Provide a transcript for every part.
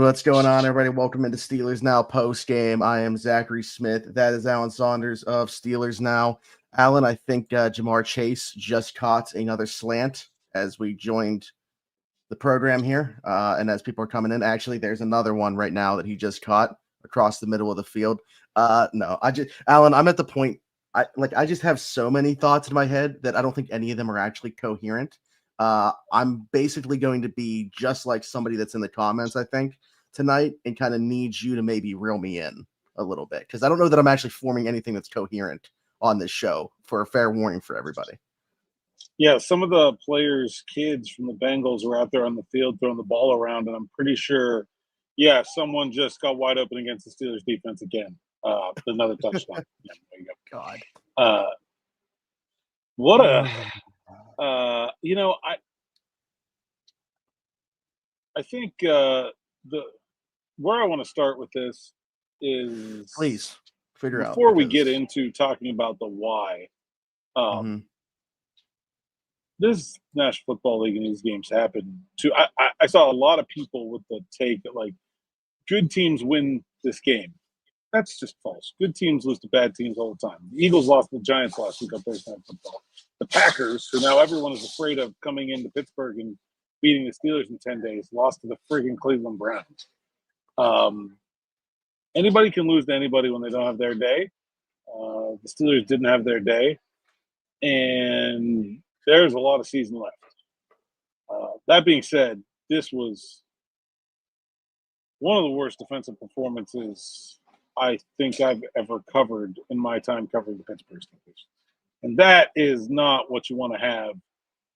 what's going on, everybody? Welcome into Steelers Now Postgame. I am Zachary Smith. That is Alan Saunders of Steelers Now. Alan, I think Jamar Chase just caught another slant as we joined the program here. And as people are coming in, actually, there's another one right now that he just caught across the middle of the field. Alan, I'm at the point, I just have so many thoughts in my head that I don't think any of them are actually coherent. I'm basically going to be just like somebody that's in the comments, I think, tonight, and kind of need you to maybe reel me in a little bit, because I don't know that I'm actually forming anything that's coherent on this show, for a fair warning for everybody. Yeah, some of the players' kids from the Bengals were out there on the field throwing the ball around, and I'm pretty sure, someone just got wide open against the Steelers defense again. Another touchdown. Yeah, there you go. God. What a I think where I want to start with this is, please figure out before we get into talking about the why. This National Football League and these games happen too. I saw a lot of people with the take that, like, good teams win this game. That's just false. Good teams lose to bad teams all the time. The Eagles lost to the Giants last week on Thursday Night Football. The Packers, who now everyone is afraid of coming into Pittsburgh and beating the Steelers in 10 days, lost to the friggin' Cleveland Browns. Anybody can lose to anybody when they don't have their day. The Steelers didn't have their day. And there's a lot of season left. That being said, this was one of the worst defensive performances I think I've ever covered in my time covering the Pittsburgh Steelers. And that is not what you want to have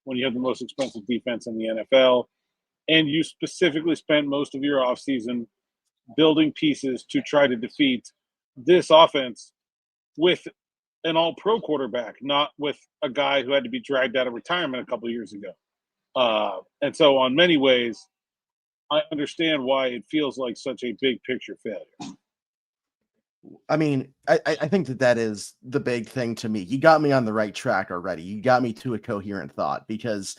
when you have the most expensive defense in the NFL, and you specifically spent most of your offseason building pieces to try to defeat this offense with an all-pro quarterback, not with a guy who had to be dragged out of retirement a couple of years ago. And so on many ways, I understand why it feels like such a big-picture failure. I mean, I think that is the big thing to me. You got me on the right track already. You got me to a coherent thought, because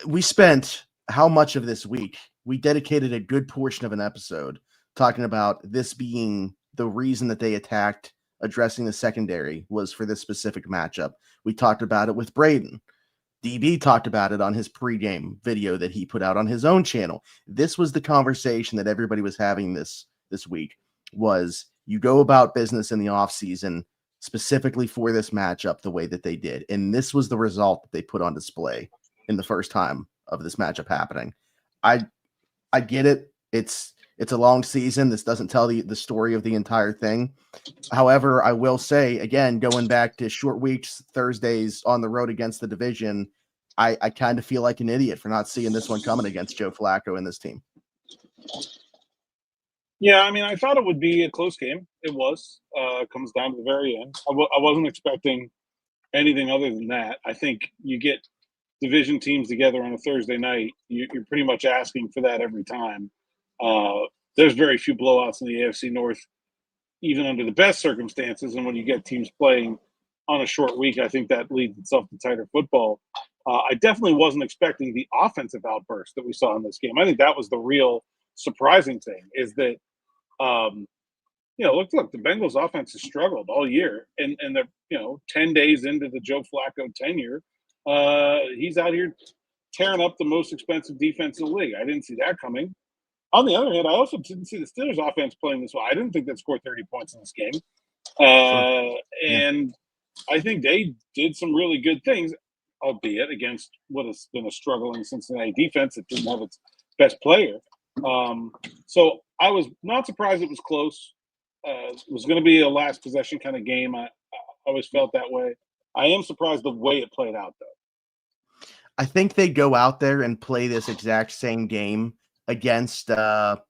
we spent how much of this week? We dedicated a good portion of an episode talking about this being the reason that they attacked addressing the secondary was for this specific matchup. We talked about it with Braden. DB talked about it on his pregame video that he put out on his own channel. This was the conversation that everybody was having this week, was you go about business in the offseason specifically for this matchup the way that they did. And this was the result that they put on display in the first time of this matchup happening. I get it. It's a long season. This doesn't tell the story of the entire thing. However, I will say, again, going back to short weeks, Thursdays on the road against the division, I kind of feel like an idiot for not seeing this one coming against Joe Flacco and this team. Yeah, I mean, I thought it would be a close game. It was. It comes down to the very end. I wasn't expecting anything other than that. I think you get division teams together on a Thursday night, you're pretty much asking for that every time. There's very few blowouts in the AFC North, even under the best circumstances. And when you get teams playing on a short week, I think that leads itself to tighter football. I definitely wasn't expecting the offensive outburst that we saw in this game. I think that was the real surprising thing, is that, look, the Bengals offense has struggled all year, and they're, 10 days into the Joe Flacco tenure. He's out here tearing up the most expensive defense in the league. I didn't see that coming. On the other hand, I also didn't see the Steelers offense playing this well. I didn't think they'd score 30 points in this game. And I think they did some really good things, albeit against what has been a struggling Cincinnati defense that didn't have its best player. So I was not surprised it was close. It was going to be a last possession kind of game. I always felt that way. I am surprised the way it played out, though. I think they go out there and play this exact same game against, a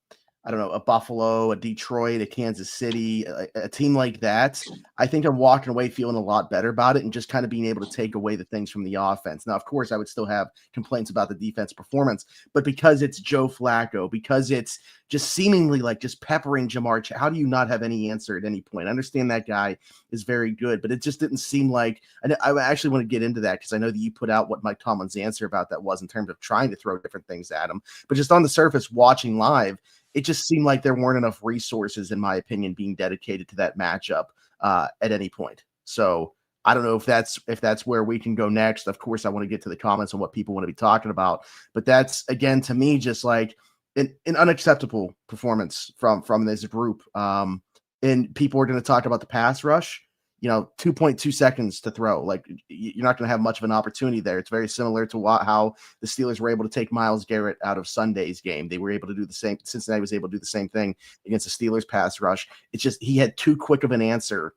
Buffalo, a Detroit, a Kansas City, a team like that. I think I'm walking away feeling a lot better about it and just kind of being able to take away the things from the offense. Now, of course, I would still have complaints about the defense performance, but because it's Joe Flacco, because it's just seemingly like just peppering Jamar, how do you not have any answer at any point? I understand that guy is very good, but it just didn't seem like, and I actually want to get into that because I know that you put out what Mike Tomlin's answer about that was in terms of trying to throw different things at him, but just on the surface, watching live, it just seemed like there weren't enough resources, in my opinion, being dedicated to that matchup at any point. So I don't know if that's where we can go next. Of course, I want to get to the comments on what people want to be talking about, but that's, again, to me, just like an unacceptable performance from this group. And people are going to talk about the pass rush. 2.2 seconds to throw. Like, you're not going to have much of an opportunity there. It's very similar to how the Steelers were able to take Myles Garrett out of Sunday's game. They were able to do the same. Cincinnati was able to do the same thing against the Steelers pass rush. It's just he had too quick of an answer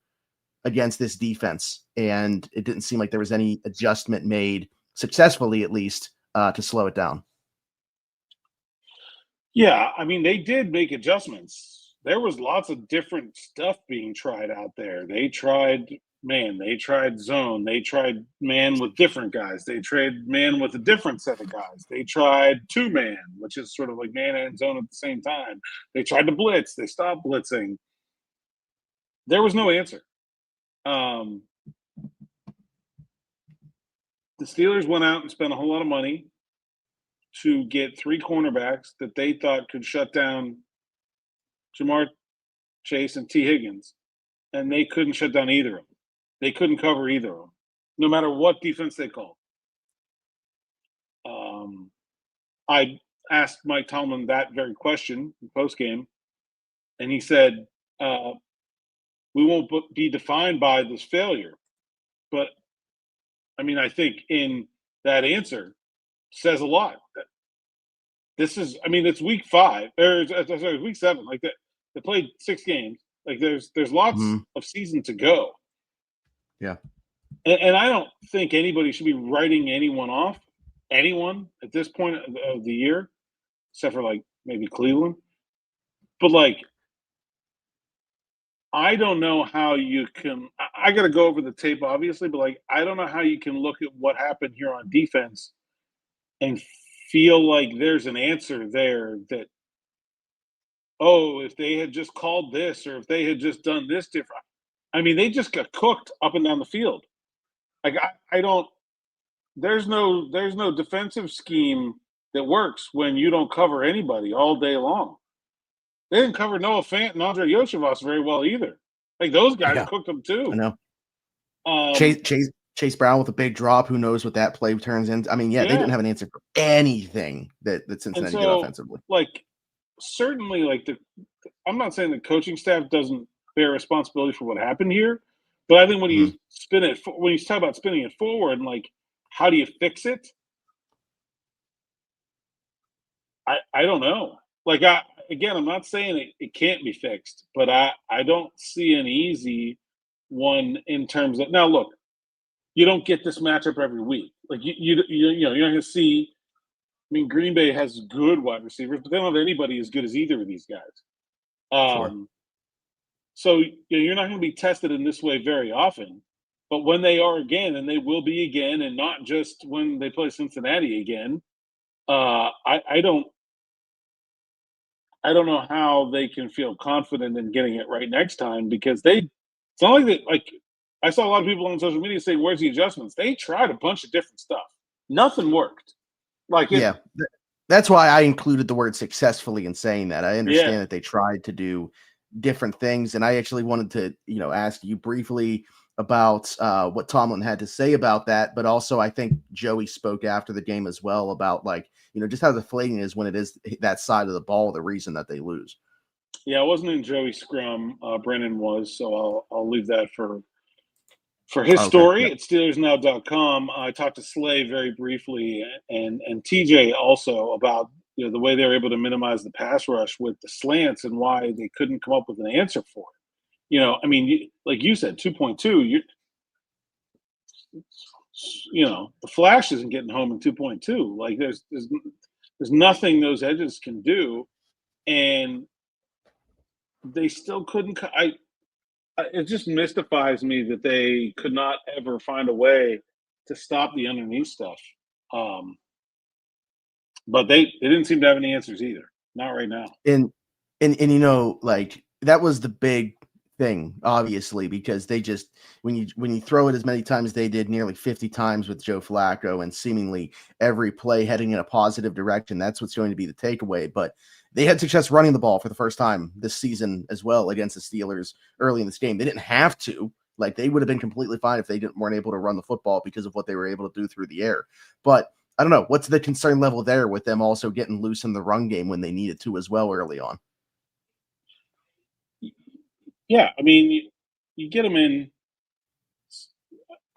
against this defense, and it didn't seem like there was any adjustment made successfully, at least, to slow it down. Yeah, I mean, they did make adjustments. There was lots of different stuff being tried out there. They tried man, they tried zone, they tried man with different guys, they tried man with a different set of guys, they tried two-man, which is sort of like man and zone at the same time. They tried to blitz, they stopped blitzing. There was no answer. The Steelers went out and spent a whole lot of money to get three cornerbacks that they thought could shut down Jamar Chase and T. Higgins, and they couldn't shut down either of them. They couldn't cover either of them, no matter what defense they called. I asked Mike Tomlin that very question in postgame, and he said, we won't be defined by this failure. But, I mean, I think in that answer says a lot. This is, I mean, it's week 5, or sorry, week 7. Like that, they played 6 games. Like there's lots of season to go. Yeah, and I don't think anybody should be writing anyone at this point of the year, except for like maybe Cleveland. But like, I don't know how you can. I got to go over the tape, obviously, but like, I don't know how you can look at what happened here on defense and feel like there's an answer there that, oh, if they had just called this or if they had just done this different. I mean, they just got cooked up and down the field. Like I don't. There's no defensive scheme that works when you don't cover anybody all day long. They didn't cover Noah Fant and Andre Yoshivas very well either. Like those guys cooked them too. I know. Chase Brown with a big drop. Who knows what that play turns into? I mean, they didn't have an answer for anything that Cincinnati did offensively. Like, certainly, like I'm not saying the coaching staff doesn't bear responsibility for what happened here, but I think when you talk about spinning it forward and like, how do you fix it? I don't know. Like, I'm not saying it can't be fixed, but I don't see an easy one in terms of, now look, you don't get this matchup every week. Like you're not going to see. I mean, Green Bay has good wide receivers, but they don't have anybody as good as either of these guys. Sure. So you're not going to be tested in this way very often. But when they are again, and they will be again, and not just when they play Cincinnati again, I don't know how they can feel confident in getting it right next time, because it's not like they, like, I saw a lot of people on social media say, where's the adjustments? They tried a bunch of different stuff. Nothing worked. That's why I included the word successfully in saying that. I understand that they tried to do different things. And I actually wanted to, ask you briefly about what Tomlin had to say about that. But also, I think Joey spoke after the game as well about, like, just how deflating it is when it is that side of the ball, the reason that they lose. Yeah, I wasn't in Joey's scrum. Brennan was, so I'll leave that for his story at SteelersNow.com. I talked to Slay very briefly and TJ also about the way they were able to minimize the pass rush with the slants and why they couldn't come up with an answer for it. I mean, like you said, 2.2. The flash isn't getting home in 2.2. Like there's nothing those edges can do, and they still couldn't. It just mystifies me that they could not ever find a way to stop the underneath stuff. But they didn't seem to have any answers either. Not right now. And like, that was the big thing, obviously, because they just, when you throw it as many times as they did, nearly 50 times with Joe Flacco, and seemingly every play heading in a positive direction, that's what's going to be the takeaway. But They had success running the ball for the first time this season as well against the Steelers early in this game. They didn't have to. Like, they would have been completely fine if they weren't able to run the football because of what they were able to do through the air. But I don't know. What's the concern level there with them also getting loose in the run game when they needed to as well early on? Yeah, I mean, you get them in.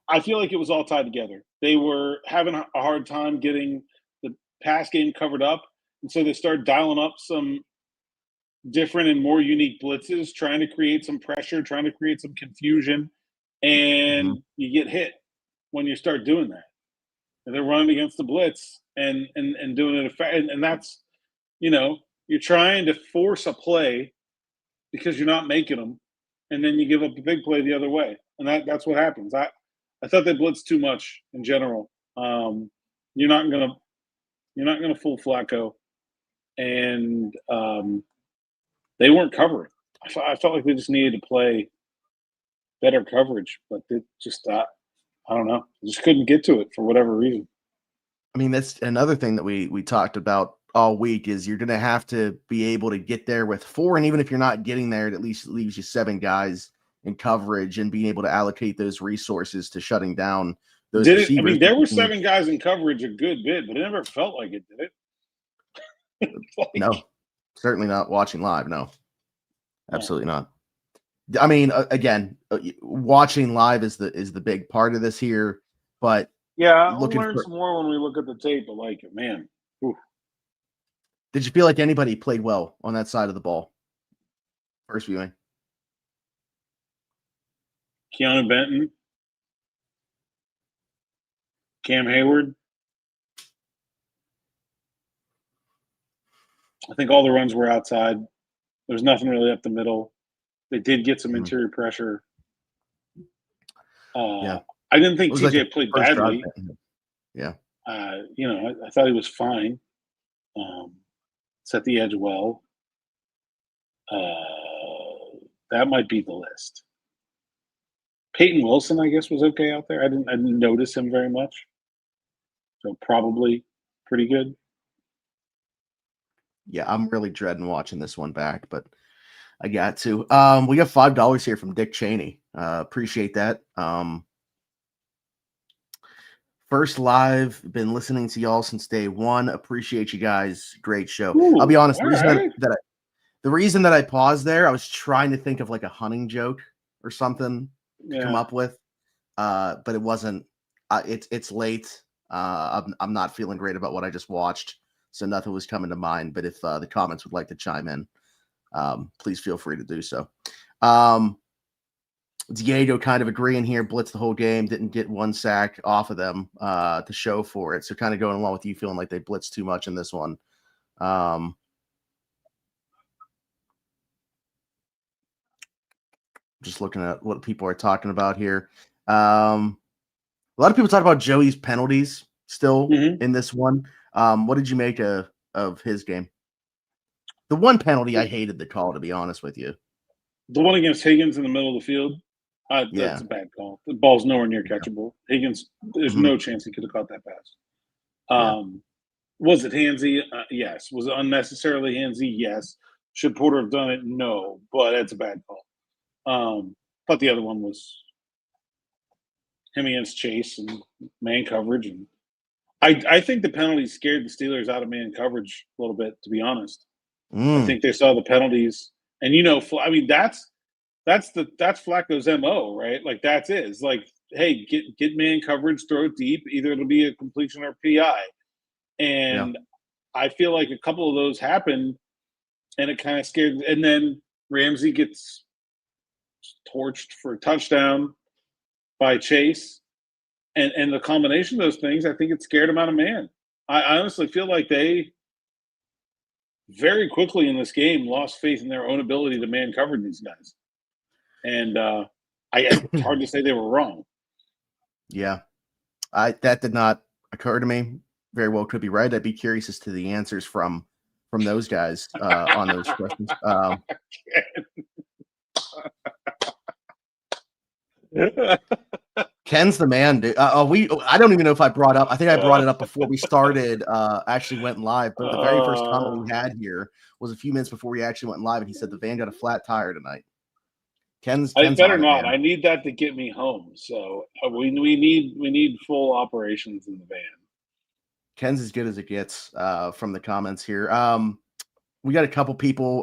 I feel like it was all tied together. They were having a hard time getting the pass game covered up, and so they started dialing up some different and more unique blitzes, trying to create some pressure, trying to create some confusion, and you get hit when you start doing that. And they're running against the blitz and doing it, and that's, you're trying to force a play because you're not making them, and then you give up a big play the other way, and that's what happens. I thought they blitzed too much in general. You're not gonna fool Flacco, and they weren't covering. I felt like they just needed to play better coverage, but they just I don't know, they just couldn't get to it for whatever reason. I mean, that's another thing that we talked about all week is you're going to have to be able to get there with 4, and even if you're not getting there, it at least leaves you 7 guys in coverage and being able to allocate those resources to shutting down those receivers. I mean, there were 7 guys in coverage a good bit, but it never felt like it, did it? No, certainly not watching live. No, absolutely not. I mean, again, watching live is the big part of this here, but yeah, we'll learn some more when we look at the tape. But like, man, oof. Did you feel like anybody played well on that side of the ball? First viewing. Keanu Benton, Cam Hayward. I think all the runs were outside. There's nothing really up the middle. They did get some interior pressure. Yeah. I didn't think TJ played badly. Yeah. I thought he was fine. Set the edge well. That might be the list. Peyton Wilson, I guess, was okay out there. I didn't notice him very much. So probably pretty good. Yeah, I'm really dreading watching this one back, but I got to. We got $5 here from Dick Cheney. Appreciate that. First live, been listening to y'all since day one. Appreciate you guys. Great show. Ooh, I'll be honest. The reason that I paused there, I was trying to think of like a hunting joke or something to come up with, but it wasn't. It's late. I'm not feeling great about what I just watched, so nothing was coming to mind. But if the comments would like to chime in, please feel free to do so. Diego kind of agreeing here, blitzed the whole game, didn't get 1 sack off of them to show for it. So kind of going along with you feeling like they blitzed too much in this one. Just looking at what people are talking about here. A lot of people talk about Joey's penalties still in this one. What did you make of his game? The one penalty I hated the call, to be honest with you. The one against Higgins in the middle of the field. That's a bad call. The ball's nowhere near catchable. Higgins, there's no chance he could have caught that pass. Was it handsy? Yes. Was it unnecessarily handsy? Yes. Should Porter have done it? No. But it's a bad call. But the other one was him against Chase and man coverage. And I think the penalties scared the Steelers out of man coverage a little bit, to be honest. I think they saw the penalties. And, I mean, that's Flacco's MO, right? Like, that's it. Like, hey, get man coverage, throw it deep. Either it'll be a completion or PI. And I feel like a couple of those happened, and it kind of scared. And then Ramsey gets torched for a touchdown by Chase. And the combination of those things, I think it scared him out of man. I honestly feel like they very quickly in this game lost faith in their own ability to man cover these guys. And it's hard to say they were wrong. Yeah. That did not occur to me. Very well could be right. I'd be curious as to the answers from those guys on those questions. Ken's the man, dude. I don't even know if I brought up. I think I brought it up before we started. Actually went live, but the very first comment we had here was a few minutes before we actually went live, and he said the van got a flat tire tonight. Ken's better on it, not. man. I need that to get me home. So we need full operations in the van. Ken's as good as it gets from the comments here. We got a couple people,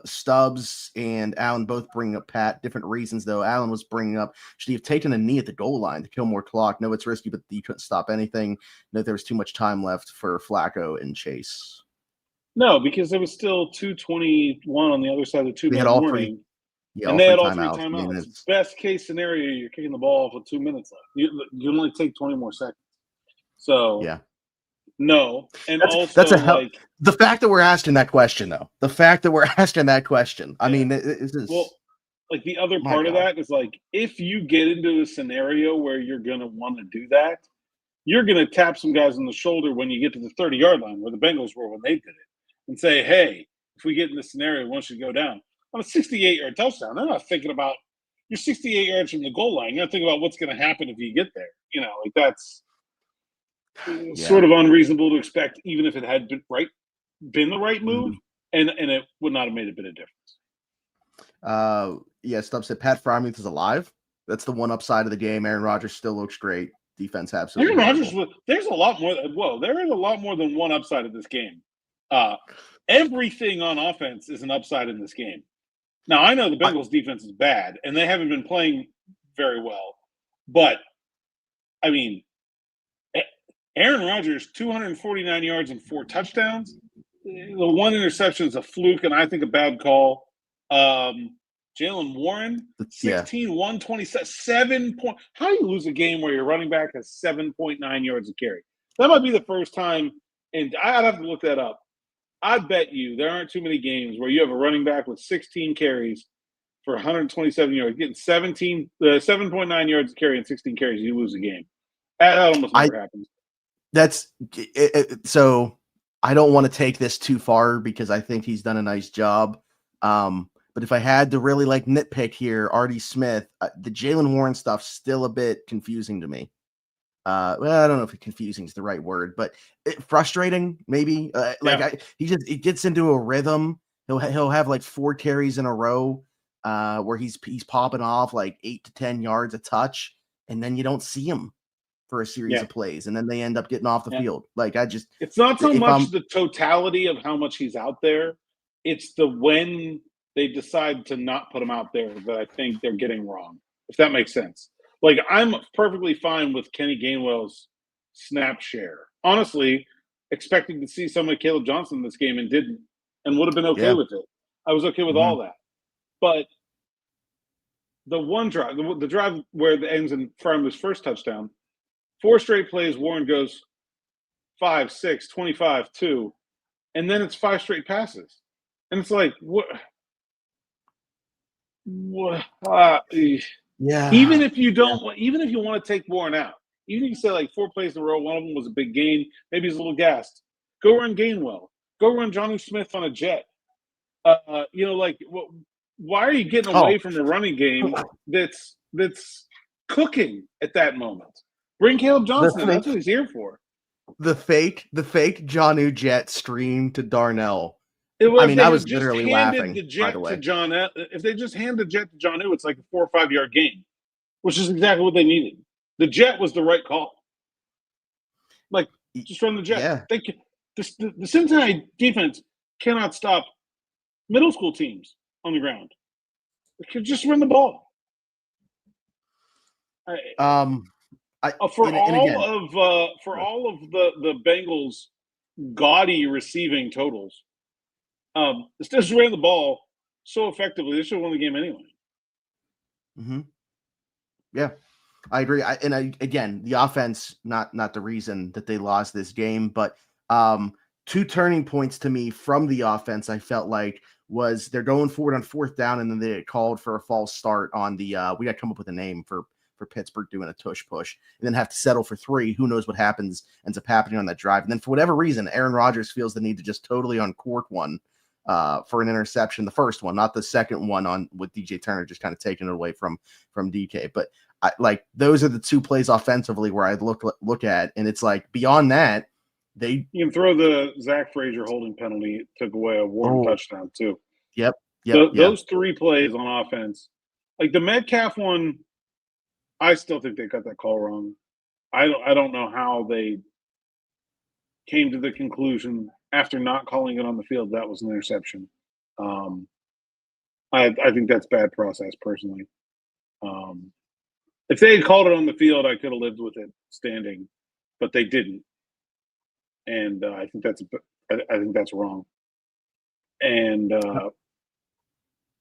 Stubbs and Allen, both bringing up Pat. Different reasons, though. Allen was bringing up, should he have taken a knee at the goal line to kill more clock? No, it's risky, but you couldn't stop anything. No, there was too much time left for Flacco and Chase. No, because there was still 2:21 on the other side of the two-minute warning. And they had all three timeouts. I mean, best case scenario, you're kicking the ball off with 2 minutes left. You only take 20 more seconds. So yeah. No, and the fact that we're asking that question, though. The fact that we're asking that question. I mean, like the other part of that is like if you get into a scenario where you're gonna want to do that, you're gonna tap some guys on the shoulder when you get to the 30-yard line, where the Bengals were when they did it, and say, "Hey, if we get in this scenario, one should go down on a 68-yard touchdown." They're not thinking about you're 68 yards from the goal line. You're not thinking about what's going to happen if you get there. Like that's. Sort of unreasonable to expect, even if it had been the right move, and it would not have made a bit of difference. Stubbs said Pat Freiermuth is alive. That's the one upside of the game. Aaron Rodgers still looks great. Defense absolutely. Aaron Rodgers. There's a lot more. Whoa, there is a lot more than one upside of this game. Everything on offense is an upside in this game. Now I know the Bengals defense is bad, and they haven't been playing very well, but I mean. Aaron Rodgers, 249 yards and 4 touchdowns. The one interception is a fluke, and I think a bad call. Jalen Warren, 16, 127, 7 point. How do you lose a game where your running back has 7.9 yards of carry? That might be the first time, and I'd have to look that up. I bet you there aren't too many games where you have a running back with 16 carries for 127 yards, getting 7.9 yards of carry and 16 carries, you lose a game. That almost never happens. So I don't want to take this too far because I think he's done a nice job. But if I had to really nitpick here, Artie Smith, the Jalen Warren stuff's still a bit confusing to me. I don't know if confusing is the right word, but frustrating maybe. He gets into a rhythm. He'll have 4 carries in a row where he's popping off 8 to 10 yards a touch, and then you don't see him for a series of plays, and then they end up getting off the field. It's not so much the totality of how much he's out there. It's the when they decide to not put him out there that I think they're getting wrong, if that makes sense. I'm perfectly fine with Kenny Gainwell's snap share. Honestly, expecting to see some of Caleb Johnson in this game and didn't, and would have been okay with it. I was okay with all that. But the one drive, the drive where it ends in Freiermuth's first touchdown, 4 straight plays, Warren goes 5, 6, 25, 2, and then it's 5 straight passes. And it's like, what? Even if you want to take Warren out, even if you say 4 plays in a row, one of them was a big gain, maybe he's a little gassed. Go run Gainwell. Go run Jonnu Smith on a jet. Why are you getting away from a running game that's cooking at that moment? Bring Caleb Johnson. That's what he's here for. The fake Jonnu jet stream to Darnell. I was literally laughing. By the way, if they just hand the jet to Jonnu, it's like a 4 or 5 yard gain, which is exactly what they needed. The jet was the right call. Just run the jet. Yeah. The Cincinnati defense cannot stop middle school teams on the ground. They could just run the ball. For all of the Bengals' gaudy receiving totals, the Steelers ran the ball so effectively they should have won the game anyway. Mm-hmm. Yeah, I agree. Again, the offense not the reason that they lost this game, but 2 turning points to me from the offense. I felt like was they're going forward on 4th down, and then they get called for a false start on the. We got to come up with a name for Pittsburgh doing a tush push, and then have to settle for 3. Who knows what ends up happening on that drive? And then for whatever reason, Aaron Rodgers feels the need to just totally uncork one for an interception. The first one, not the second one with DJ Turner, just kind of taking it away from DK. But like those are the two plays offensively where I'd look at, and it's like beyond that, you can throw the Zach Frazier holding penalty, took away a Warren touchdown too. Yep. Those three plays on offense, like the Metcalf one, I still think they got that call wrong. I don't know how they came to the conclusion after not calling it on the field that was an interception. I think that's bad process personally. If they had called it on the field, I could have lived with it standing, but they didn't, and I think that's wrong. And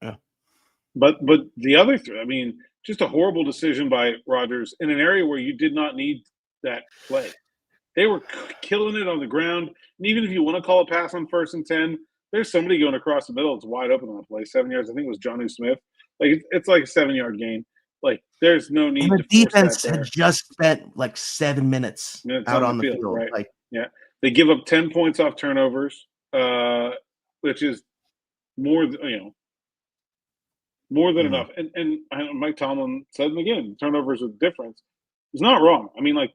yeah. But the other three, I mean, just a horrible decision by Rodgers in an area where you did not need that play. They were killing it on the ground, and even if you want to call a pass on 1st and 10, there's somebody going across the middle. It's wide open on the play, 7 yards. I think it was Jonnu Smith. Like it's like a 7-yard gain. Like there's no need. And the to defense had just spent like 7 minutes out on the field. Right? Like, yeah, they give up 10 points off turnovers, which is more than enough. And Mike Tomlin said them again. Turnovers are the difference. It's not wrong. I mean, like,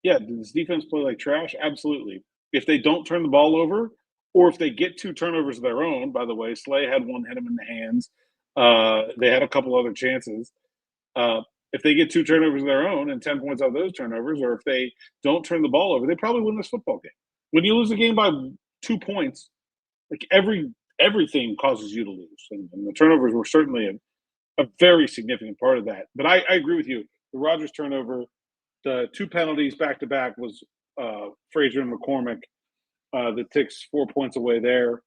yeah, did this defense play like trash? Absolutely. If they don't turn the ball over, or if they get 2 turnovers of their own, by the way, Slay had one hit him in the hands. They had a couple other chances. If they get 2 turnovers of their own and 10 points out of those turnovers, or if they don't turn the ball over, they probably win this football game. When you lose a game by 2 points, like everything causes you to lose. And the turnovers were certainly a very significant part of that. But I agree with you. The Rodgers turnover, the 2 penalties back-to-back was Frazier and McCormick that takes 4 points away there.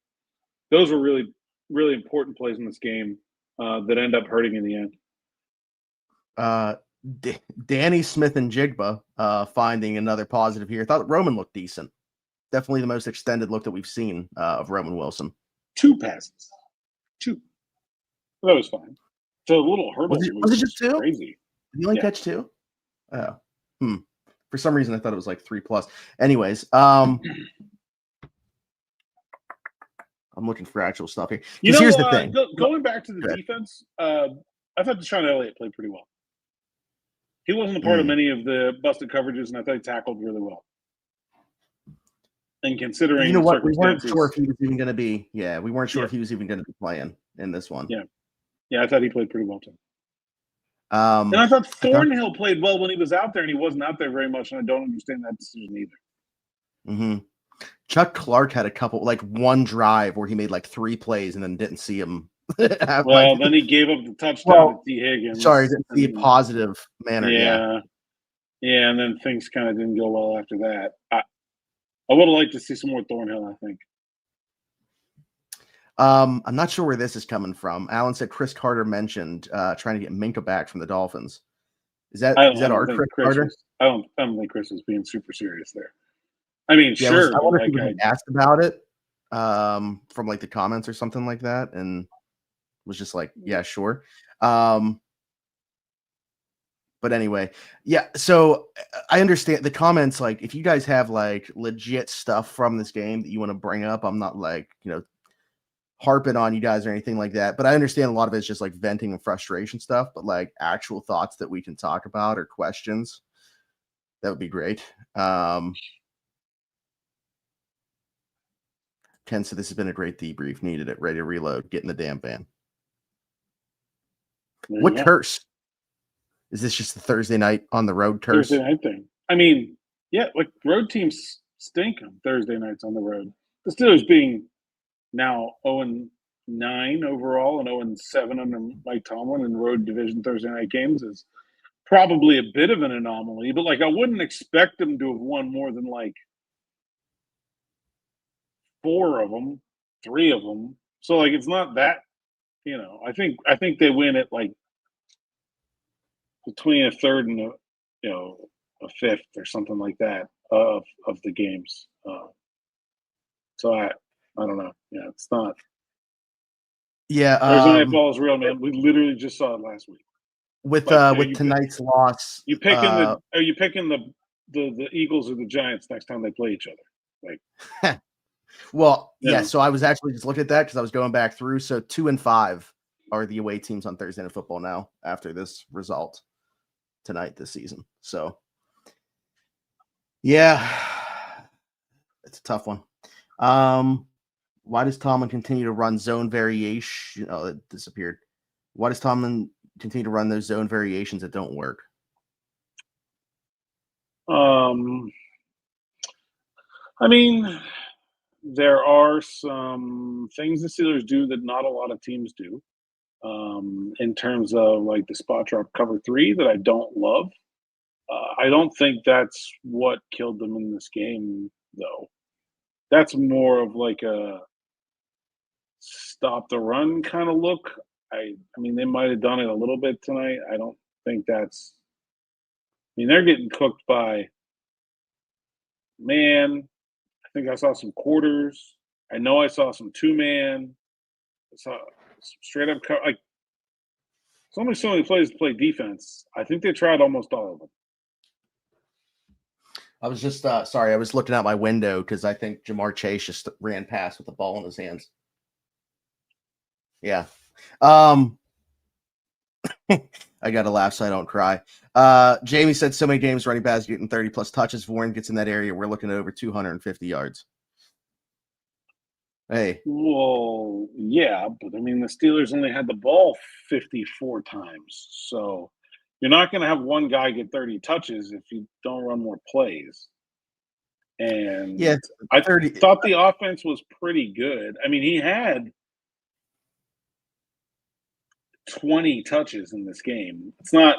Those were really, really important plays in this game that end up hurting in the end. Danny Smith and Jigba finding another positive here. Thought Roman looked decent. Definitely the most extended look that we've seen of Roman Wilson. 2 passes. 2. That was fine. So a little hurdle. Was it just 2? Crazy. Did you only catch 2? Oh. For some reason I thought it was like 3+. Anyways, I'm looking for actual stuff here. Here's the thing. Going back to the defense, I thought Deshaun Elliott played pretty well. He wasn't a part of many of the busted coverages, and I thought he tackled really well. And considering, you know what, we weren't sure if he was even going to be. Yeah, we weren't sure if he was even going to be playing in this one. Yeah, I thought he played pretty well too. And I thought Thornhill played well when he was out there, and he wasn't out there very much, and I don't understand that decision either. Chuck Clark had one drive where he made like 3 plays and then didn't see him. Then he gave up the touchdown to T. Higgins. Sorry, didn't see a positive manner. Yeah, and then things kind of didn't go well after that. I would have liked to see some more Thornhill, I think. I'm not sure where this is coming from. Alan said Chris Carter mentioned trying to get Minka back from the Dolphins. Is that our Chris Carter? I don't think Chris was being super serious there. I mean, sure. I wonder if he was asked about it from like the comments or something like that, and was just like, yeah, sure. But anyway, yeah. So I understand the comments. Like, if you guys have like legit stuff from this game that you want to bring up, I'm not like, harping on you guys or anything like that. But I understand a lot of it's just like venting and frustration stuff. But like actual thoughts that we can talk about or questions, that would be great. Ken said this has been a great debrief. Needed it. Ready to reload. Get in the damn van. What curse? Is this just the Thursday night on the road curse? Thursday night thing. I mean, yeah, like road teams stink on Thursday nights on the road. The Steelers being now 0-9 overall and 0-7 under Mike Tomlin in road division Thursday night games is probably a bit of an anomaly. But like, I wouldn't expect them to have won more than like 4 of them, 3 of them. So like, it's not that. I think they win at like between a third and a fifth or something like that of the games. So I don't know. Yeah, it's not. Yeah, Thursday Night Football is real, man. We literally just saw it last week. With tonight's loss, are you picking the Eagles or the Giants next time they play each other? Like, well, yeah. So I was actually just looking at that because I was going back through. So 2 and 5 are the away teams on Thursday Night Football now after this result. tonight this season. So, yeah, it's a tough one. Why does Tomlin continue to run zone variation? Oh, it disappeared. Why does Tomlin continue to run those zone variations that don't work? I mean, there are some things the Steelers do that not a lot of teams do. In terms of like the spot drop cover three that I don't love. I don't think that's what killed them in this game, though. That's more of like a stop the run kind of look. I mean, they might have done it a little bit tonight. I don't think that's. I mean, they're getting cooked by man. I think I saw some quarters. I know I saw some two man. I saw some straight up like so many plays to play defense. I think they tried almost all of them. I was just sorry. I was looking out my window because I think Jamar Chase just ran past with the ball in his hands. Yeah. I got to laugh so I don't cry. Jamie said so many games running backs getting 30 plus touches. If Warren gets in that area, we're looking at over 250 yards. Hey. Well, yeah, but I mean, the Steelers only had the ball 54 times. So you're not going to have one guy get 30 touches if you don't run more plays. And yeah, I thought the offense was pretty good. I mean, he had 20 touches in this game. It's not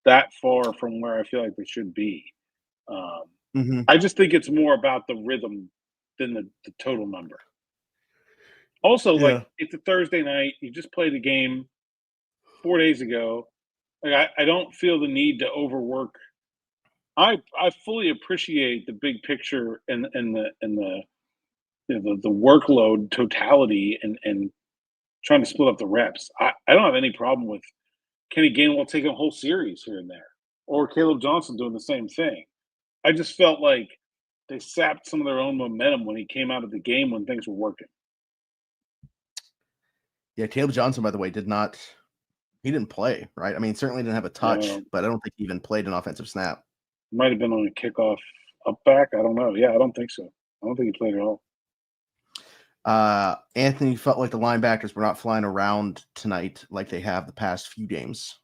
that far from where I feel like they should be. I just think it's more about the rhythm than the total number. Also, like, it's a Thursday night. You just played a game 4 days ago. Like, I don't feel the need to overwork. I fully appreciate the big picture and the workload totality and trying to split up the reps. I don't have any problem with Kenny Gainwell taking a whole series here and there, or Caleb Johnson doing the same thing. I just felt like they sapped some of their own momentum when he came out of the game when things were working. Yeah, Caleb Johnson, by the way, he didn't play, right? I mean, certainly didn't have a touch, but I don't think he even played an offensive snap. Might have been on a kickoff up back. I don't know. Yeah, I don't think so. I don't think he played at all. Anthony felt like the linebackers were not flying around tonight like they have the past few games.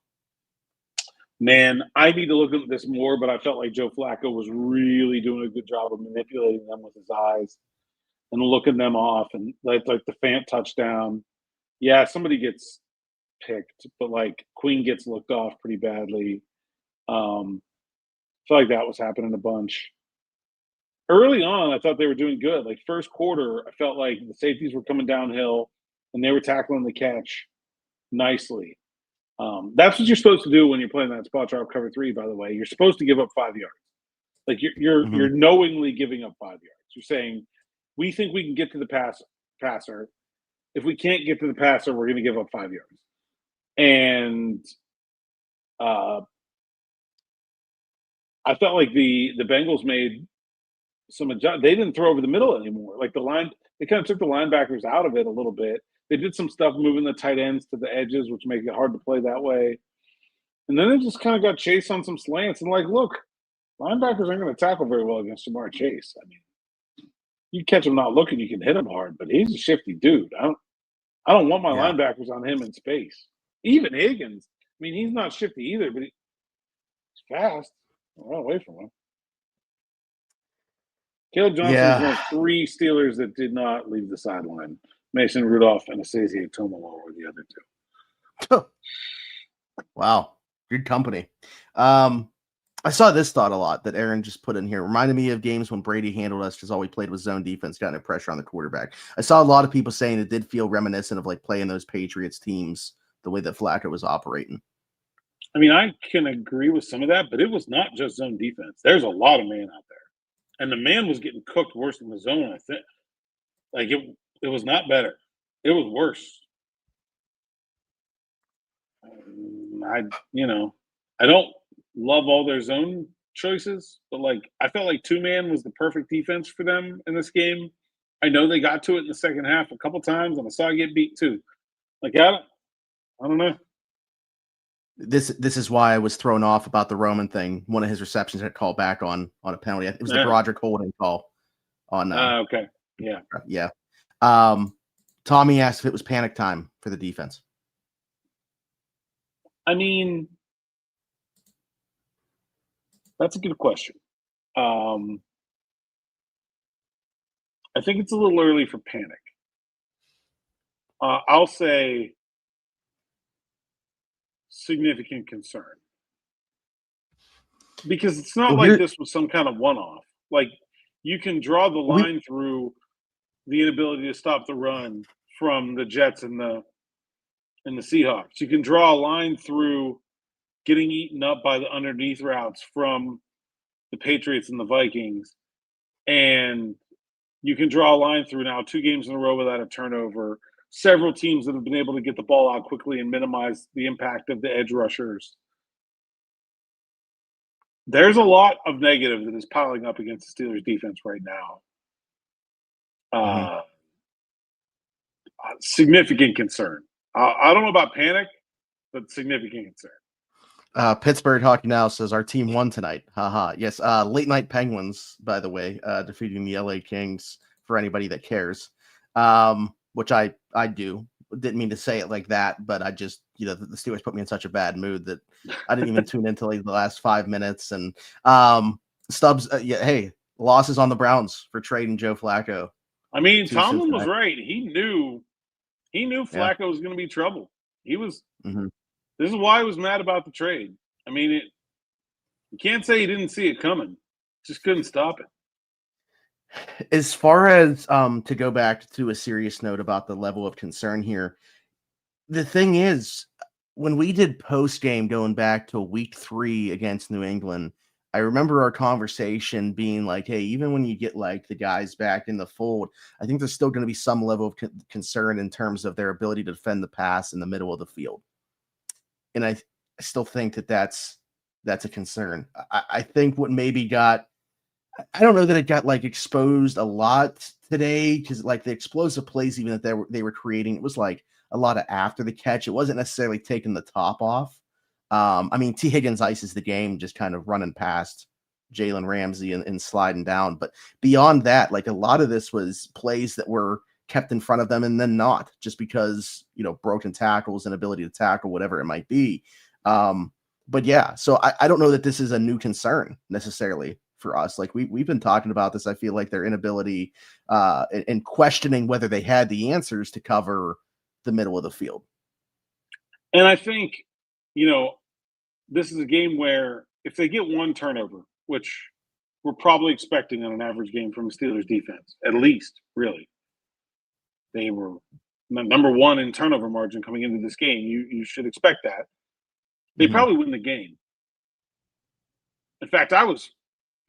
Man, I need to look at this more, but I felt like Joe Flacco was really doing a good job of manipulating them with his eyes and looking them off, and like the Fant touchdown. Yeah, somebody gets picked, but like Queen gets looked off pretty badly. I feel like that was happening a bunch. Early on, I thought they were doing good. Like first quarter, I felt like the safeties were coming downhill and they were tackling the catch nicely. That's what you're supposed to do when you're playing that spot drop cover three. By the way, you're supposed to give up 5 yards. Like you're knowingly giving up 5 yards. You're saying we think we can get to the passer. If we can't get to the passer, we're going to give up 5 yards. And I felt like the Bengals made some adjustments. They didn't throw over the middle anymore. Like they kind of took the linebackers out of it a little bit. They did some stuff moving the tight ends to the edges, which make it hard to play that way. And then they just kind of got Chase on some slants. And like, look, linebackers aren't going to tackle very well against Jamar Chase. I mean, you catch him not looking, you can hit him hard, but he's a shifty dude. I don't want my linebackers on him in space. Even Higgins. I mean, he's not shifty either, but he's fast. Run away from him. Caleb Johnson was one of 3 Steelers that did not leave the sideline. Mason Rudolph and Asazi Tomola were the other 2. Wow. Good company. I saw this thought a lot that Aaron just put in here. Reminded me of games when Brady handled us because all we played was zone defense, got no pressure on the quarterback. I saw a lot of people saying it did feel reminiscent of like playing those Patriots teams, the way that Flacco was operating. I mean, I can agree with some of that, but it was not just zone defense. There's a lot of man out there. And the man was getting cooked worse than the zone, I think. Like, it was not better. It was worse. I don't love all their zone choices, but, like, I felt like two-man was the perfect defense for them in this game. I know they got to it in the second half a couple times, and I saw it get beat too. Like, I don't know. This is why I was thrown off about the Roman thing. One of his receptions had called back on a penalty. It was the Broderick Holding call on. Okay, yeah, yeah. Tommy asked if it was panic time for the defense. I mean, that's a good question. I think it's a little early for panic. I'll say significant concern. Because it's not like this was some kind of one-off. Like, you can draw the line through the inability to stop the run from the Jets and the Seahawks. You can draw a line through getting eaten up by the underneath routes from the Patriots and the Vikings. And you can draw a line through now 2 games in a row without a turnover. Several teams that have been able to get the ball out quickly and minimize the impact of the edge rushers. There's a lot of negative that is piling up against the Steelers defense right now. Significant concern. I don't know about panic, but significant concern. Pittsburgh Hockey Now says our team won tonight. Haha. Yes. Late night Penguins, by the way, defeating the LA Kings for anybody that cares. Which I do. Didn't mean to say it like that, but I just, the Steelers put me in such a bad mood that I didn't even tune into like the last 5 minutes. And Stubbs, hey, losses on the Browns for trading Joe Flacco. I mean, Tomlin was right. He knew Flacco was going to be trouble. He was. Mm-hmm. This is why I was mad about the trade. I mean, you can't say he didn't see it coming. Just couldn't stop it. As far as to go back to a serious note about the level of concern here, the thing is, when we did post game going back to week 3 against New England, I remember our conversation being like, hey, even when you get like the guys back in the fold, I think there's still going to be some level of concern in terms of their ability to defend the pass in the middle of the field. And I still think that's a concern. I think what maybe I don't know that it got like exposed a lot today, because like the explosive plays even that they were creating, it was like a lot of after the catch. It wasn't necessarily taking the top off. I mean, T. Higgins ices the game, just kind of running past Jalen Ramsey and sliding down. But beyond that, like a lot of this was plays that were kept in front of them and then not, just because, broken tackles, inability to tackle, whatever it might be. But yeah, so I don't know that this is a new concern necessarily for us. Like we've been talking about this. I feel like their inability and questioning whether they had the answers to cover the middle of the field. And I think, this is a game where if they get one turnover, which we're probably expecting on an average game from the Steelers defense, at least, really. They were number 1 in turnover margin coming into this game. You should expect that. They probably win the game. In fact, I was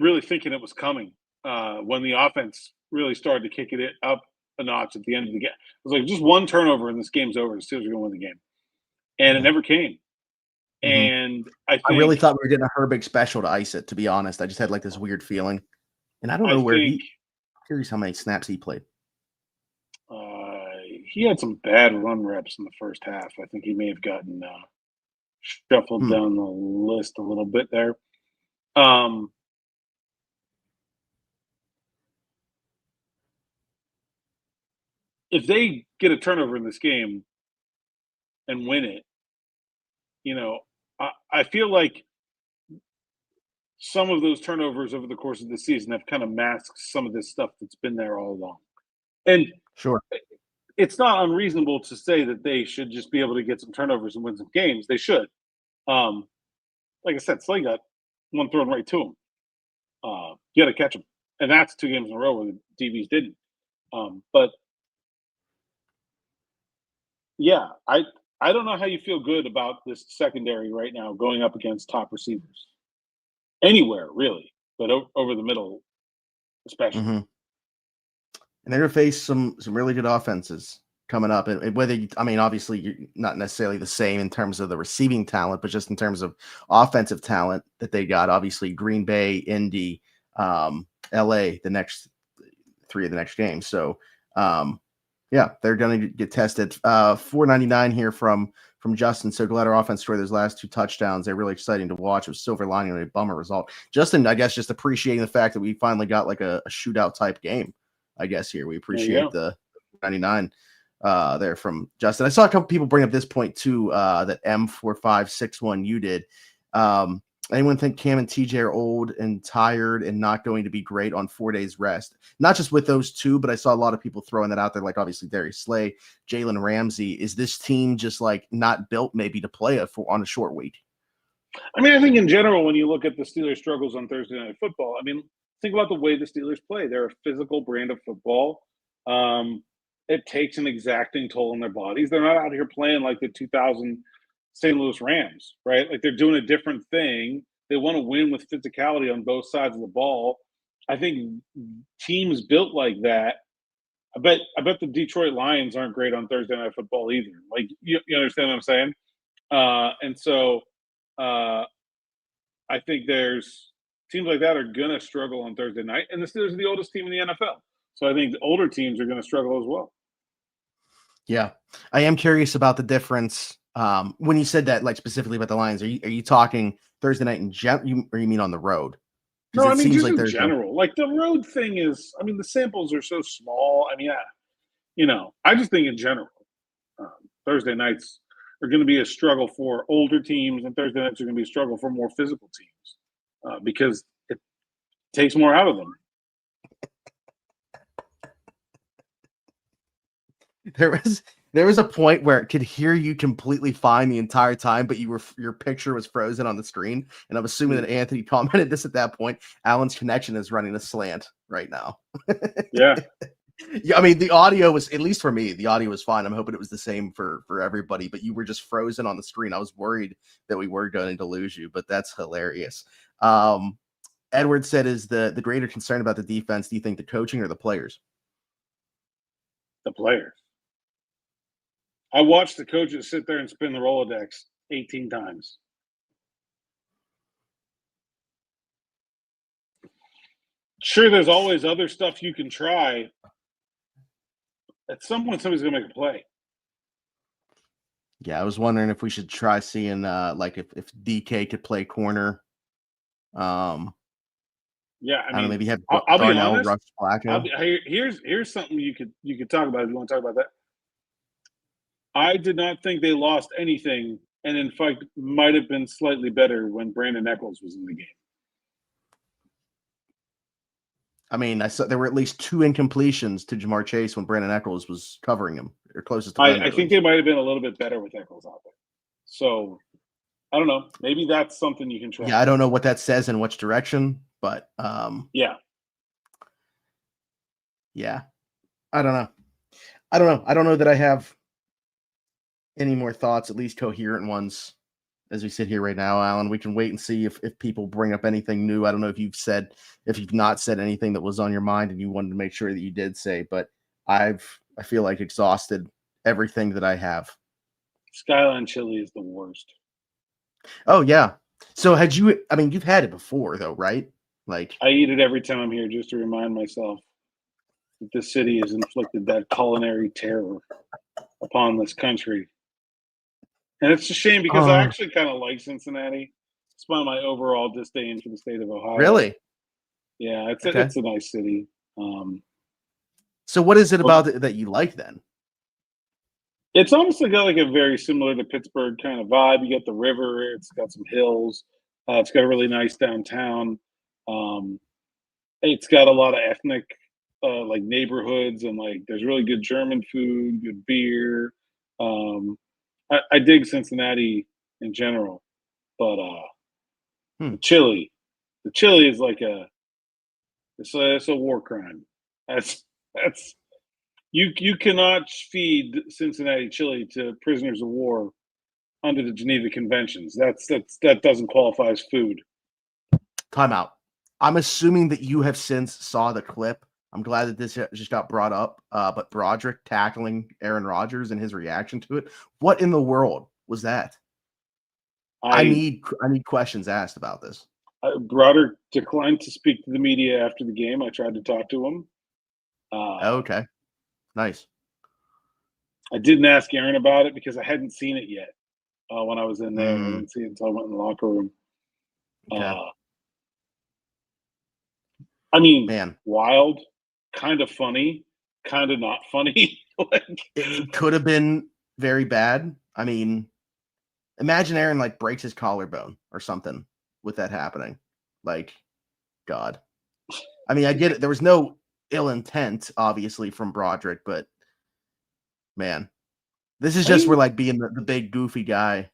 really thinking it was coming when the offense really started to kick it up a notch at the end of the game. It was like just one turnover and this game's over. The Steelers are going to win the game. And it never came. And I really thought we were getting a Herbig special to ice it, to be honest. I just had like this weird feeling. And I don't know curious how many snaps he played. He had some bad run reps in the first half. I think he may have gotten shuffled down the list a little bit there. If they get a turnover in this game and win it, I feel like some of those turnovers over the course of the season have kind of masked some of this stuff that's been there all along. And sure, it's not unreasonable to say that they should just be able to get some turnovers and win some games. They should. Like I said, Slay got one thrown right to him. You got to catch him. And that's 2 games in a row where the DBs didn't. But yeah, I don't know how you feel good about this secondary right now going up against top receivers. Anywhere, really, but over the middle, especially. And they're going to face some really good offenses coming up. And whether, obviously, you're not necessarily the same in terms of the receiving talent, but just in terms of offensive talent that they got. Obviously, Green Bay, Indy, LA, the next 3 of the next game. So, Yeah, they're going to get tested. 499 here from Justin. So glad our offense scored those last 2 touchdowns. They're really exciting to watch. It was silver lining and a bummer result. Justin, I guess, just appreciating the fact that we finally got like a shootout type game. I guess here we appreciate the 99 there from Justin. I saw a couple people bring up this point too. That M4561 you did. Anyone think Cam and TJ are old and tired and not going to be great on 4 days rest? Not just with those two, but I saw a lot of people throwing that out there, like obviously Darius Slay, Jalen Ramsey. Is this team just like not built maybe to play on a short week? I mean, I think in general, when you look at the Steelers' struggles on Thursday Night Football, I mean, think about the way the Steelers play. They're a physical brand of football. It takes an exacting toll on their bodies. They're not out here playing like the 2000 St. Louis Rams, right? Like they're doing a different thing. They want to win with physicality on both sides of the ball. I think teams built like that. I bet the Detroit Lions aren't great on Thursday Night Football either. Like you understand what I'm saying? And so I think there's teams like that are gonna struggle on Thursday night, and the Steelers are the oldest team in the NFL. So I think the older teams are gonna struggle as well. Yeah, I am curious about the difference. When you said that, like specifically about the Lions, are you talking Thursday night in or you mean on the road? No, I mean just like in general. Like the road thing is, I mean the samples are so small. I mean, I just think in general, Thursday nights are going to be a struggle for older teams, and Thursday nights are going to be a struggle for more physical teams because it takes more out of them. There was a point where it could hear you completely fine the entire time, but your picture was frozen on the screen. And I'm assuming that Anthony commented this at that point. Alan's connection is running a slant right now. Yeah. Yeah, I mean the audio was, at least for me, the audio was fine. I'm hoping it was the same for everybody, but you were just frozen on the screen. I was worried that we were going to lose you, but that's hilarious. Edward said, is the greater concern about the defense, do you think the coaching or the players? The players. I watched the coaches sit there and spin the Rolodex 18 times. Sure, there's always other stuff you can try. At some point, somebody's going to make a play. Yeah, I was wondering if we should try seeing like if DK could play corner. Yeah, I mean, maybe have I'll be honest. Russ Flacco. Here's something you could talk about if you want to talk about that. I did not think they lost anything, and in fact, might have been slightly better when Brandon Echols was in the game. I mean, I saw there were at least 2 incompletions to Jamar Chase when Brandon Echols was covering him, or closest to. I think they might have been a little bit better with Echols out there. So I don't know. Maybe that's something you can try. Yeah, I don't know what that says in which direction, but yeah. I don't know. I don't know that I have any more thoughts, at least coherent ones, as we sit here right now, Alan. We can wait and see if people bring up anything new. I don't know if you've not said anything that was on your mind and you wanted to make sure that you did say, but I feel like exhausted everything that I have. Skyline chili is the worst. Oh yeah. So you've had it before though, right? Like I eat it every time I'm here just to remind myself that this city has inflicted that culinary terror upon this country. And it's a shame because I actually kind of like Cincinnati. Despite my overall disdain for the state of Ohio. Really? Yeah, it's a nice city. So what is it about that you like then? It's almost got like a very similar to Pittsburgh kind of vibe. You got the river. It's got some hills. It's got a really nice downtown. It's got a lot of ethnic like neighborhoods, and like there's really good German food, good beer. I dig Cincinnati in general, but the chili is like it's a war crime. That's you cannot feed Cincinnati chili to prisoners of war under the Geneva Conventions. That doesn't qualify as food. Time out. I'm assuming that you have since saw the clip. I'm glad that this just got brought up. But Broderick tackling Aaron Rodgers and his reaction to it. What in the world was that? I need questions asked about this. Broderick declined to speak to the media after the game. I tried to talk to him. Okay. Nice. I didn't ask Aaron about it because I hadn't seen it yet when I was in there. I Mm, didn't see it until I went in the locker room. okay, I mean, man, wild, kind of funny, kind of not funny. Like, it could have been very bad. I mean, imagine Aaron like breaks his collarbone or something with that happening. Like, God. I mean, I get it. There was no ill intent, obviously, from Broderick, but man, this is I just where mean, like being the big goofy guy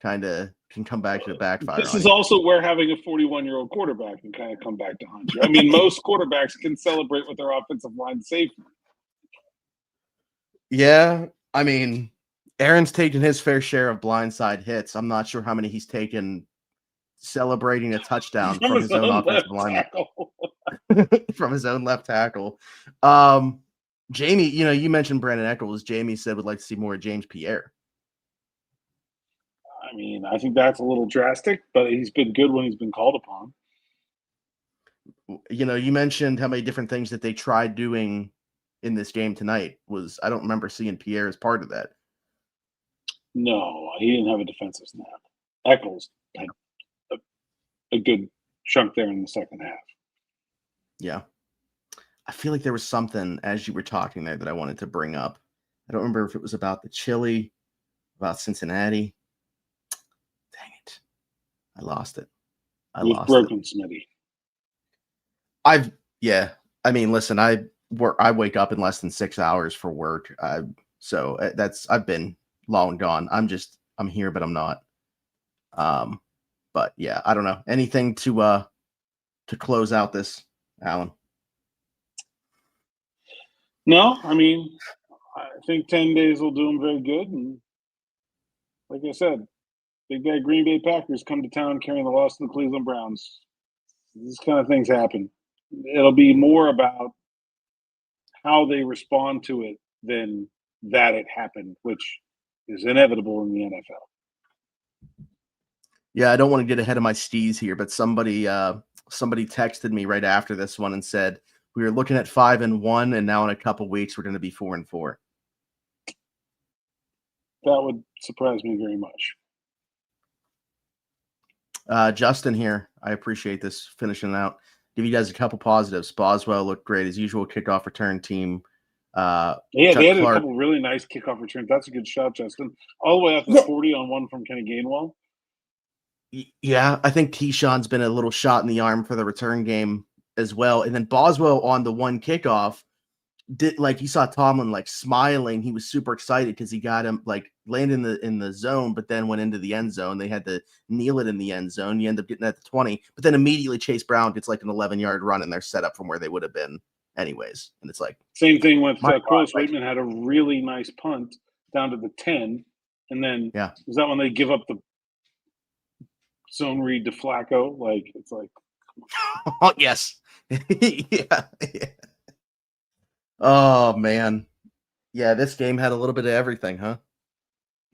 kind of can come back to backfire this on is you. also where having a 41-year-old quarterback can kind of come back to haunt you. I mean, most quarterbacks can celebrate with their offensive line safety. Yeah, I mean, Aaron's taken his fair share of blindside hits. I'm not sure how many he's taken celebrating a touchdown From from his his own own offensive left lineman, tackle. from his own left tackle. Um, Jamie, you mentioned Brandon Eccles. Jamie said would like to see more of James Pierre. I mean, I think that's a little drastic, but he's been good when he's been called upon. You mentioned how many different things that they tried doing in this game tonight. I don't remember seeing Pierre as part of that. No, he didn't have a defensive snap. Eccles had a good chunk there in the second half. Yeah. I feel like there was something as you were talking there that I wanted to bring up. I don't remember if it was about the chili, about Cincinnati. Dang it. I lost it. You've broken, Smitty. Yeah. I mean, listen, I wake up in less than 6 hours for work. So I've been long gone. I'm here, but I'm not. But yeah, I don't know. Anything to close out this, Alan? No, I mean, I think 10 days will do him very good. And like I said, big bad Green Bay Packers come to town carrying the loss to the Cleveland Browns. These kind of things happen. It'll be more about how they respond to it than that it happened, which is inevitable in the NFL. Yeah, I don't want to get ahead of my skis here, but somebody texted me right after this one and said we were looking at 5-1, and now in a couple weeks we're going to be 4-4. That would surprise me very much. Justin here, I appreciate this finishing out. Give you guys a couple positives. Boswell looked great as usual. Kickoff return team. Yeah, Chuck they had Clark, a couple really nice kickoff returns. That's a good shot, Justin. All the way out to 40 on one from Kenny Gainwell. Yeah, I think Keyshawn's been a little shot in the arm for the return game as well. And then Boswell on the one kickoff did, like, you saw Tomlin like smiling. He was super excited because he got him like land in the zone, but then went into the end zone. They had to kneel it in the end zone. You end up getting at the 20, but then immediately Chase Brown gets like an 11-yard run and they're set up from where they would have been anyways. And it's like same thing with Corliss like, Waitman had a really nice punt down to the 10, and then yeah, was that when they give up the zone read to Flacco? Like, it's like, oh yes, yeah. Oh man, yeah. This game had a little bit of everything, huh?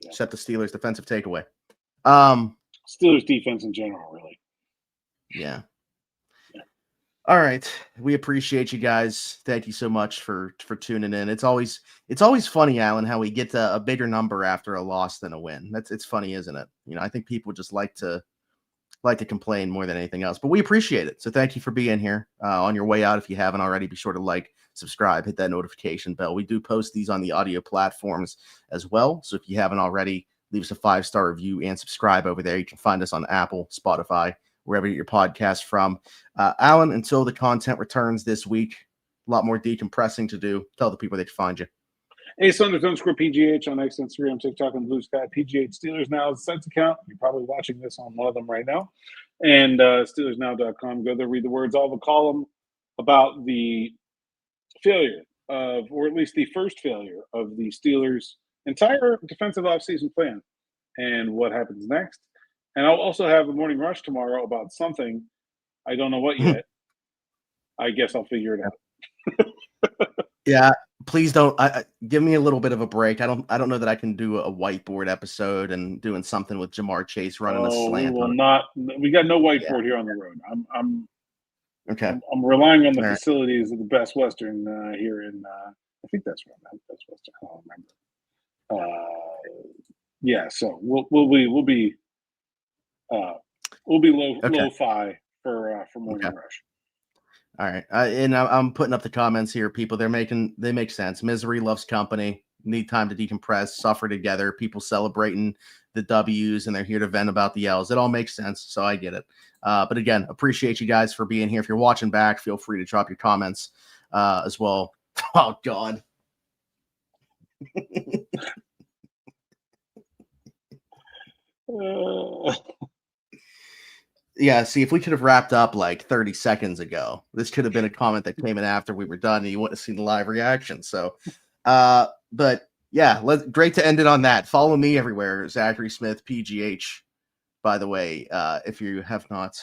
Yeah. Except the Steelers' defensive takeaway. Steelers defense in general, really. Yeah. All right. We appreciate you guys. Thank you so much for tuning in. It's always funny, Alan, how we get a bigger number after a loss than a win. It's funny, isn't it? I think people just like to complain more than anything else, but we appreciate it. So thank you for being here. On your way out, if you haven't already, be sure to like, subscribe, hit that notification bell. We do post these on the audio platforms as well. So if you haven't already, leave us a 5-star review and subscribe over there. You can find us on Apple, Spotify, wherever you get your podcast from. Alan, until the content returns this week, a lot more decompressing to do. Tell the people they can find you. Hey, Saunders _PGH on X, Instagram, TikTok, and Blue Sky. PGH Steelers Now is the Sense account. You're probably watching this on one of them right now. And SteelersNow.com. Go there, read the words. I'll have a column about the failure of, or at least the first failure of the Steelers' entire defensive offseason plan and what happens next. And I'll also have a morning rush tomorrow about something. I don't know what yet. I guess I'll figure it out. Yeah, please don't give me a little bit of a break. I don't know that I can do a whiteboard episode and doing something with Jamar Chase running a slant. We will not. We got no whiteboard here on the road. Okay. I'm relying on the All facilities of the Best Western here in. I think that's right. Best Western. I don't remember. Yeah, so we'll be Okay. lo-fi for Morning Okay. Rush. All right. And I'm putting up the comments here. People, they make sense. Misery loves company. Need time to decompress, suffer together. People celebrating the W's, and they're here to vent about the L's. It all makes sense. So I get it. But again, appreciate you guys for being here. If you're watching back, feel free to drop your comments as well. Oh, God. Yeah, see, if we could have wrapped up like 30 seconds ago, this could have been a comment that came in after we were done, and you wouldn't have seen the live reaction. So, but yeah, great to end it on that. Follow me everywhere, Zachary Smith, PGH, by the way, if you have not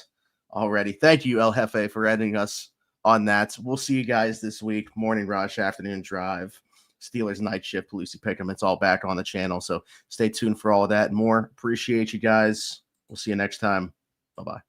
already. Thank you, El Jefe, for ending us on that. We'll see you guys this week. Morning rush, afternoon drive, Steelers night shift, Pelosi Pick'em. It's all back on the channel. So stay tuned for all of that and more. Appreciate you guys. We'll see you next time. Bye-bye.